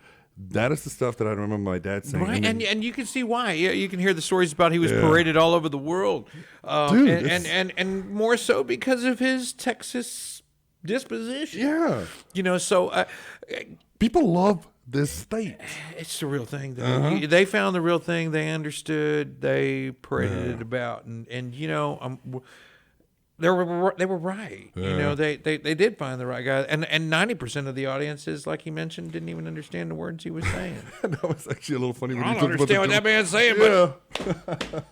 That is the stuff that I remember my dad saying. Right, And and you can see why. Yeah, you can hear the stories about he was paraded all over the world, Dude, and more so because of his Texas disposition. yeah. So People love the state. It's the real thing. They found the real thing. They understood. They paraded it about, and you know, they were right. Yeah. You know, they did find the right guy, and 90% of the audiences, like he mentioned, didn't even understand the words he was saying. That was actually a little funny. When I you don't talked about understand what that man's saying, but.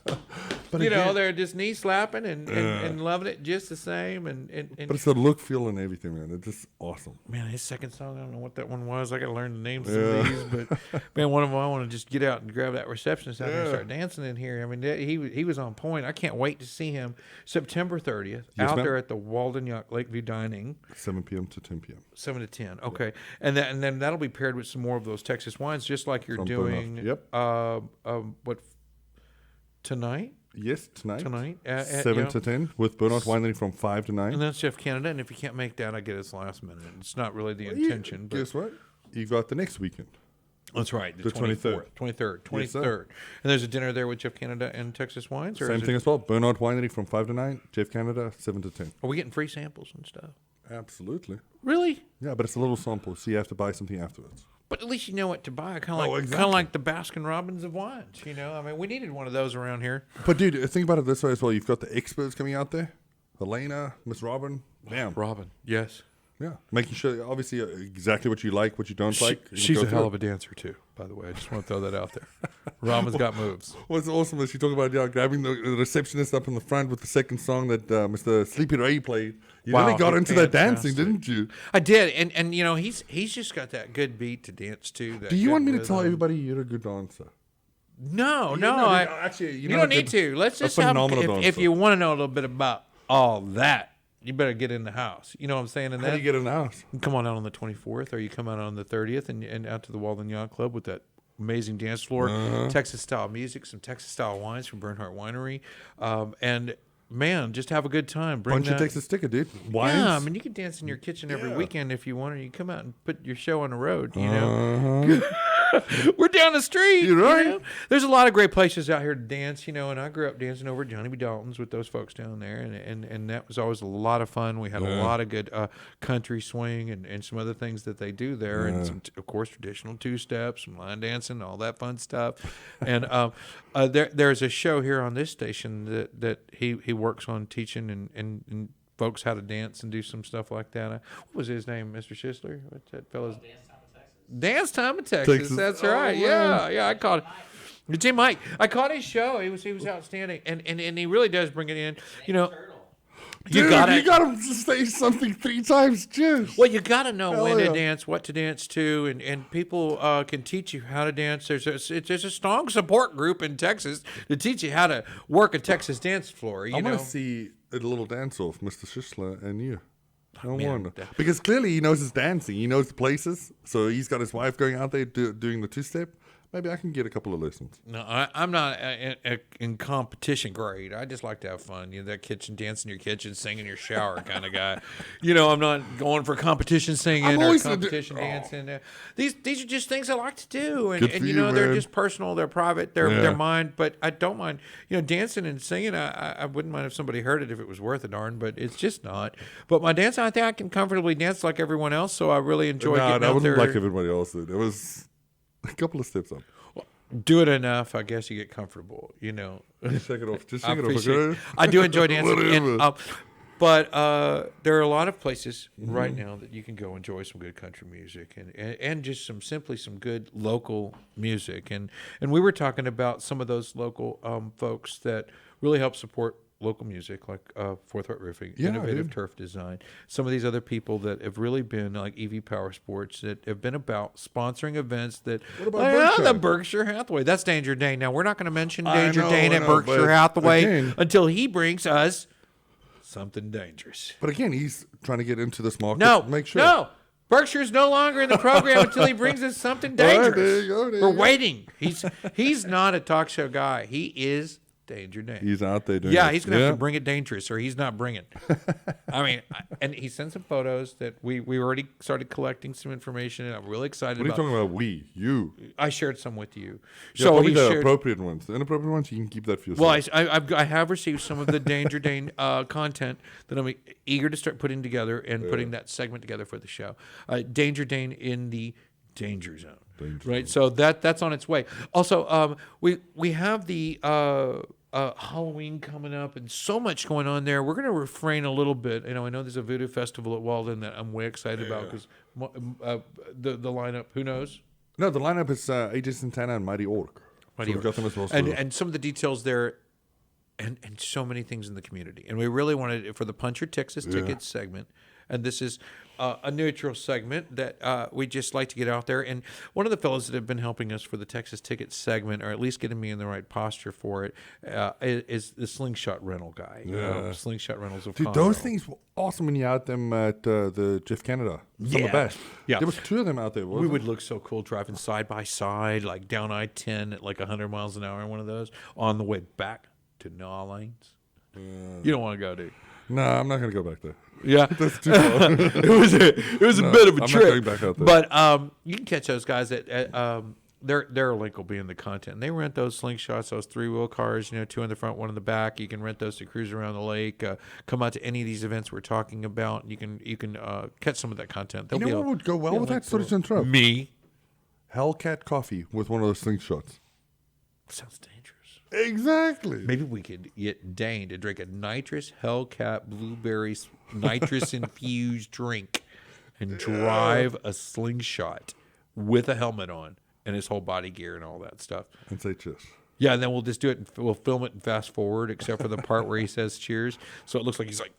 But you again, know, they're just knee slapping and loving it just the same. And but it's the look, feel, and everything, man. It's just awesome. man, his second song, I don't know what that one was. I got to learn the names of some of these. But man, one of them, I want to just get out and grab that receptionist out there and start dancing in here. I mean, he was on point. I can't wait to see him September 30th out there at the Walden Yacht Lakeview Dining. 7 p.m. to 10 p.m. 7 to 10. Okay, and then that'll be paired with some more of those Texas wines, just like you're From doing. Burnout. Yep. What tonight? Yes, tonight. 7 to 10 with Burnout Winery from 5 to 9. And that's Chef Canada. And if you can't make that, I get it's last minute. It's not really the intention. But Guess what? You got the next weekend. that's right. The 23rd. 23rd. Yes, sir. And there's a dinner there with Chef Canada and Texas Wines? Or Same is thing it, as well. Burnout Winery from 5 to 9. Jeff Canada, 7 to 10. are we getting free samples and stuff? Absolutely. Really? Yeah, but it's a little sample, so you have to buy something afterwards. But at least you know what to buy. Kind of like, exactly. like the Baskin Robbins of wines. You know, I mean, we needed one of those around here. But, dude, think about it this way as well. You've got the expos coming out there. Helena, Miss Robin. Bam. Robin, yes. Yeah. Making sure, obviously, exactly what you like, what you don't like. She's a hell of a dancer, too, by the way. I just want to throw that out there. Robin's got moves. What's awesome is she talked about grabbing the receptionist up in the front with the second song that Mr. Sleepy Ray played. You really got into that dancing, didn't you? I did, and you know he's just got that good beat to dance to. Do you want me to tell everybody you're a good dancer? No, actually, you don't need to. Let's just have. If you want to know a little bit about all that, you better get in the house. You know what I'm saying? And How do you get in the house? You come on out on the 24th, or you come out on the 30th, and out to the Walden Yacht Club with that amazing dance floor, Texas style music, some Texas style wines from Bernhardt Winery, and. Man, just have a good time. Bunch of Texas sticker, dude. Wines. Yeah, I mean, you can dance in your kitchen every weekend if you want, or you come out and put your show on the road. You know, we're down the street. You're right. You know? There's a lot of great places out here to dance. You know, and I grew up dancing over at Johnny B. Dalton's with those folks down there, and that was always a lot of fun. We had a lot of good country swing and some other things that they do there, and some, of course, traditional two-steps, some line dancing, all that fun stuff. And there's a show here on this station that he works on teaching and folks how to dance and do some stuff like that. What was his name, Mr. Schisler? What's that fellow's? Dance Time in Texas. That's right. Yeah. I caught it. Jim Mike. I caught his show. He was outstanding, and he really does bring it in. You know. Dude, you got to say something 3 times, just. Well, you got to know when to dance, what to dance to, and people can teach you how to dance. There's a strong support group in Texas to teach you how to work a Texas dance floor. I want to see a little dance-off, Mr. Schisler and you. I wonder. Because clearly he knows his dancing. He knows the places. So he's got his wife going out there doing the two-step. Maybe I can get a couple of lessons. No, I'm not in competition grade. I just like to have fun. You know, that kitchen dance in your kitchen, sing in your shower kind of guy. You know, I'm not going for competition singing or competition dancing. These are just things I like to do, and you know, they're just personal, they're private, they're mine. But I don't mind, you know, dancing and singing. I wouldn't mind if somebody heard it if it was worth a darn, but it's just not. But my dancing, I think I can comfortably dance like everyone else, so I really enjoy getting out there. I wouldn't like everybody else did. It was a couple of steps up. Do it enough, I guess you get comfortable, you know. Just shake it off. Just shake it off, okay? I do enjoy dancing. But there are a lot of places right now that you can go enjoy some good country music and just some good local music. And we were talking about some of those local folks that really help support local music, like Forthright Roofing, Innovative Turf Design, some of these other people that have really been like EV Powersports that have been about sponsoring events that. What about the Berkshire Hathaway? That's Danger Dane. Now we're not going to mention Danger Dane at Berkshire Hathaway until he brings us something dangerous. But again, he's trying to get into this market. Make sure. No. Berkshire's no longer in the program until he brings us something dangerous. We're waiting. He's not a talk show guy. He is Danger Dane. He's out there doing he's going to have to bring it dangerous, or he's not bringing. I mean, and he sent some photos that we already started collecting some information, and I'm really excited about. What are you talking about? You. I shared some with you. Yeah, so probably the appropriate ones. The inappropriate ones, you can keep that for yourself. Well, I have received some of the Danger Dane content that I'm eager to start putting together and putting that segment together for the show. Danger Dane in the danger zone. Right. So that's on its way. Also, we have the Halloween coming up and so much going on there. We're going to refrain a little bit. I know there's a voodoo festival at Walden that I'm way excited about because the lineup, who knows? No, the lineup is AJ Santana and Mighty Orc. So we've got them as well. And some of the details there and so many things in the community. And we really wanted it for the Punch Your Texas Tickets segment. And this is a neutral segment that we just like to get out there. And one of the fellows that have been helping us for the Texas Tickets segment, or at least getting me in the right posture for it, is the Slingshot Rental guy. Slingshot Rentals of Dude, Conroe. those things were awesome when you out them at the Jeff Canada. Some of the best. Yeah. There was 2 of them out there, wasn't We would look so cool driving side by side, like down I-10 at like 100 miles an hour in one of those, on the way back to New Orleans. You don't want to go, dude. No, I'm not going to go back there. Yeah, That's too far. it was a bit of a I'm trip. not going back out there. But you can catch those guys at their link will be in the content. They rent those slingshots, those 3-wheel cars, 2 in the front, 1 in the back. You can rent those to cruise around the lake. Come out to any of these events we're talking about. You can catch some of that content. You know what would go well with that sort of intro? Me. Hellcat coffee with one of those slingshots. Sounds dangerous. Exactly. Maybe we could get Dane to drink a nitrous Hellcat blueberry nitrous infused drink and drive a slingshot with a helmet on and his whole body gear and all that stuff. And say cheers. Yeah, and then we'll just do it. We'll film it and fast forward, except for the part where he says cheers. So it looks like he's like,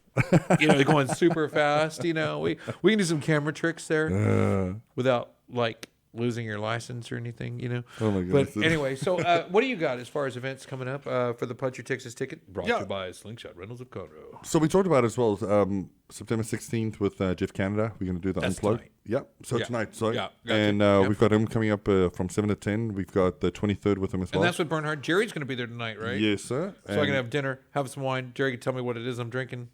going super fast. We can do some camera tricks there without like losing your license or anything, Oh my goodness. But anyway, so what do you got as far as events coming up for the Punch Your Texas Ticket? Brought to you by Slingshot Rentals of Conroe. So we talked about it as well. September 16th with Jeff Canada. We're going to do the That's Unplugged. tonight. Yep. So tonight. Sorry. Yeah, gotcha. And we've got him coming up from 7 to 10. We've got the 23rd with him as well. And that's with Bernhard. Jerry's going to be there tonight, right? Yes, sir. So I can have dinner, have some wine. Jerry can tell me what it is I'm drinking.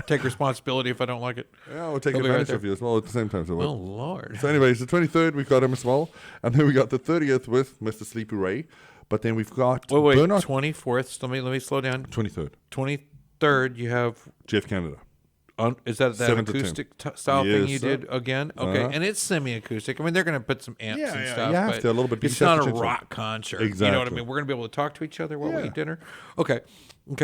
Take responsibility if I don't like it. Yeah, we'll take He'll be advantage right of you as well at the same time. So Oh, Lord. So anyways, the 23rd, we've got him as well. And then we got the 30th with Mr. Sleepy Ray. But then we've got Wait, Bernard. 24th. So let me slow down. 23rd. 23rd, you have... Jeff Canada. Is that 7 to 10. acoustic style thing Yes, you sir. did again? Okay, and it's semi-acoustic. I mean, they're going to put some amps Yeah, and yeah, stuff. you have but to, a little bit, but It's you have not to a change rock concert. You know what I Exactly. mean? We're going to be able to talk to each other while we Yeah. eat dinner. Okay,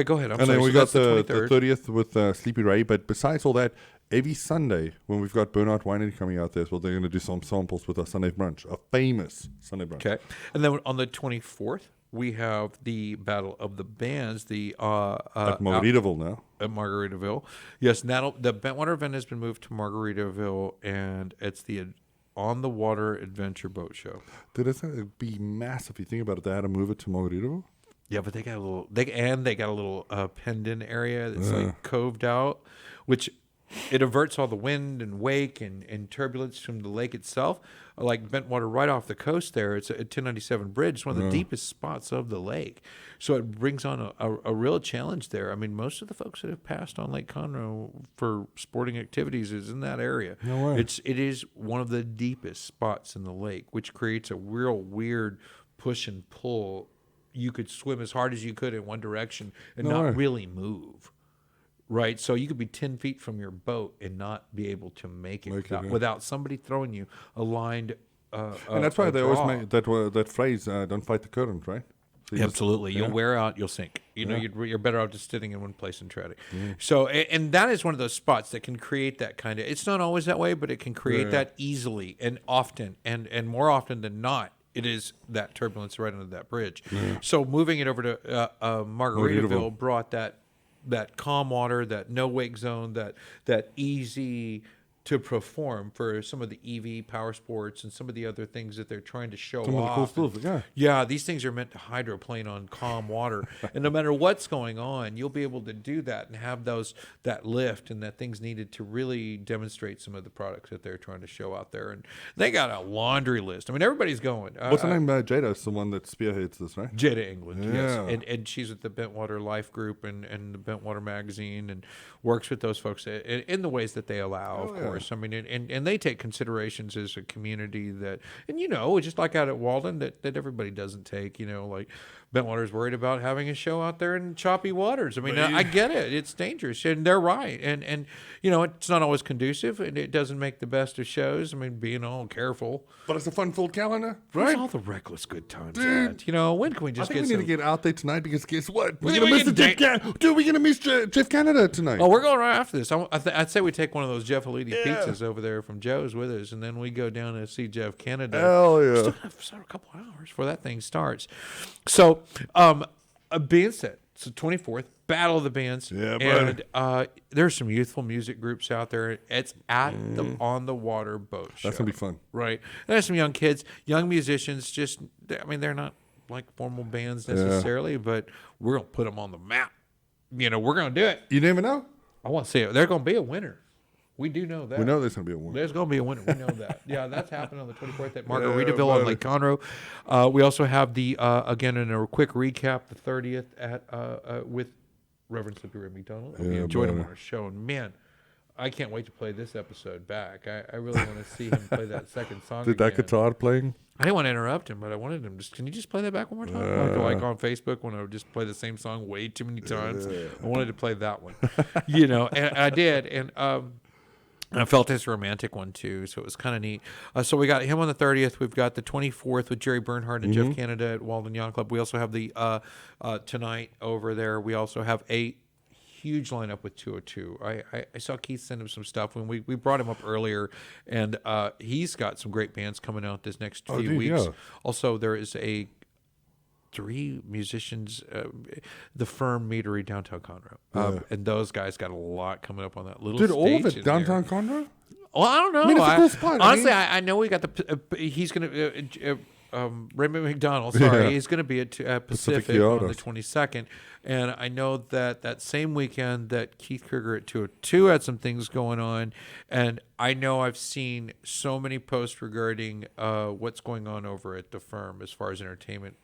go ahead. I'm And sorry. then we So got that's the 23rd. 30th with Sleepy Ray. But besides all that, every Sunday when we've got Bernard Winery coming out there as well, they're going to do some samples with our Sunday brunch, a famous Sunday brunch. Okay, and then on the 24th, we have the Battle of the Bands, the At Margaritaville now. at Margaritaville. Yes, the Bentwater event has been moved to Margaritaville, and it's the On the Water Adventure Boat Show. Dude, it's going to be massive. If you think about it, they had to move it to Margaritaville. Yeah, but they got a little pendant area that's like coved out, which it averts all the wind and wake and turbulence from the lake itself. Like Bentwater, right off the coast there, it's a 1097 bridge. It's one of the deepest spots of the lake, so it brings on a real challenge there. I mean, most of the folks that have passed on Lake Conroe for sporting activities is in that area. No way. It is one of the deepest spots in the lake, which creates a real weird push and pull. You could swim as hard as you could in one direction and No not way. really move. Right, so you could be 10 feet from your boat and not be able to make it without somebody throwing you a lined. And that's why they always make that phrase, don't fight the current, right? So you Absolutely, you'll wear out, you'll sink. You're better off just sitting in one place and treading. So, and that is one of those spots that can create that kind of. It's not always that way, but it can create that easily and often, and more often than not. It is that turbulence right under that bridge. So moving it over to Margaritaville brought that calm water, that no wake zone, that easy to perform for some of the EV power sports and some of the other things that they're trying to show Some of the off. cool stuff, yeah. Yeah, these things are meant to hydroplane on calm water, and no matter what's going on, you'll be able to do that and have that lift and that things needed to really demonstrate some of the products that they're trying to show out there. And they got a laundry list. I mean, everybody's going. What's her name? Jada's the one that spearheads this, right? Jada England, yes. Yeah. And she's with the Bentwater Life Group and the Bentwater Magazine and works with those folks in the ways that they allow, of course. course. I mean, and they take considerations as a community that, and just like out at Walden, that everybody doesn't take. Like Bentwater's worried about having a show out there in choppy waters. I mean, I get it; it's dangerous, and they're right. And it's not always conducive, and it doesn't make the best of shows. I mean, being all careful, but it's a fun-filled calendar, right? right? All the reckless good times. Dude, when can we just? I think we need to get out there tonight because guess what? We're gonna miss Jeff Canada tonight. Oh, we're going right after this. I'd say we take one of those Jeff Halidi pizzas over there from Joe's with us, and then we go down and see Jeff Canada. Hell yeah! Still have a couple hours before that thing starts. So, being said, it's the 24th, Battle of the Bands. Yeah, and there's some youthful music groups out there. It's at the On the Water boat show. That's gonna be fun, right? And there's some young kids, young musicians. They're not like formal bands necessarily, but we're gonna put them on the map. We're gonna do it. You never know. I want to say it. They're gonna be a winner. We do know that. We know there's going to be a winner. There's going to be a winner. We know that. Yeah, that's happening on the 24th at Margaritaville on Lake Conroe. We also have again, in a quick recap, the 30th at with Reverend Sleepy Ray McDonald. We enjoyed him on our show. And man, I can't wait to play this episode back. I really want to see him play that second song Did that guitar playing? I didn't want to interrupt him, but I wanted him can you just play that back one more time? Like on Facebook when I would just play the same song way too many times. I wanted to play that one. And I did. And I felt his romantic one too, so it was kind of neat. So we got him on the 30th. We've got the 24th with Jerry Bernhardt and Jeff Canada at Walden Yacht Club. We also have the tonight over there. We also have a huge lineup with 202. I saw Keith send him some stuff when we brought him up earlier, and he's got some great bands coming out this next few weeks. Yeah. Also, there is 3 musicians, the Firm Meadery downtown Conroe, and those guys got a lot coming up on that little. Dude, stage all of it downtown Conroe? Well, I don't know. I mean, it's a cool spot. Honestly, I know we got he's gonna Raymond McDonald. Sorry, he's gonna be at Pacific on the 22nd, and I know that same weekend that Keith Kruger at 202 had some things going on, and I know I've seen so many posts regarding what's going on over at the Firm as far as entertainment.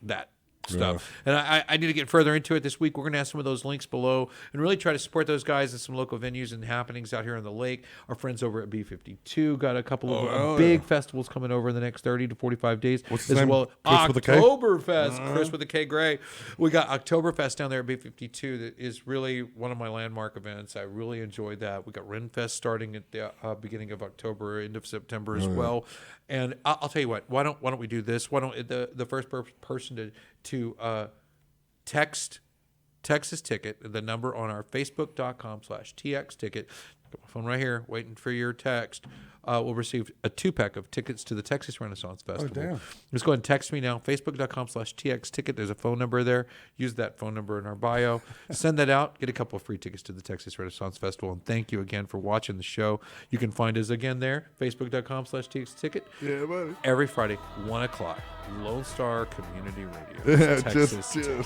That stuff. And I need to get further into it this week. We're going to have some of those links below and really try to support those guys in some local venues and happenings out here on the lake. Our friends over at B52 got a couple of big festivals coming over in the next 30 to 45 days. What's the name? Well, Oktoberfest. Chris with a K Gray. We got Oktoberfest down there at B52 that is really one of my landmark events. I really enjoyed that. We got Renfest starting at the beginning of October, end of September as well. And I'll tell you what. Why don't we do this? Why don't the first person to text Texas Ticket, the number on our Facebook.com/TX Ticket. Got my phone right here, waiting for your text. We'll receive a 2-pack of tickets to the Texas Renaissance Festival. Oh, damn. Just go ahead and text me now. Facebook.com/TX Ticket. There's a phone number there. Use that phone number in our bio. Send that out. Get a couple of free tickets to the Texas Renaissance Festival. And thank you again for watching the show. You can find us again there. Facebook.com/TX Ticket. Yeah, buddy. Every Friday, 1 o'clock. Lone Star Community Radio. Yeah, Texas just. Ticket.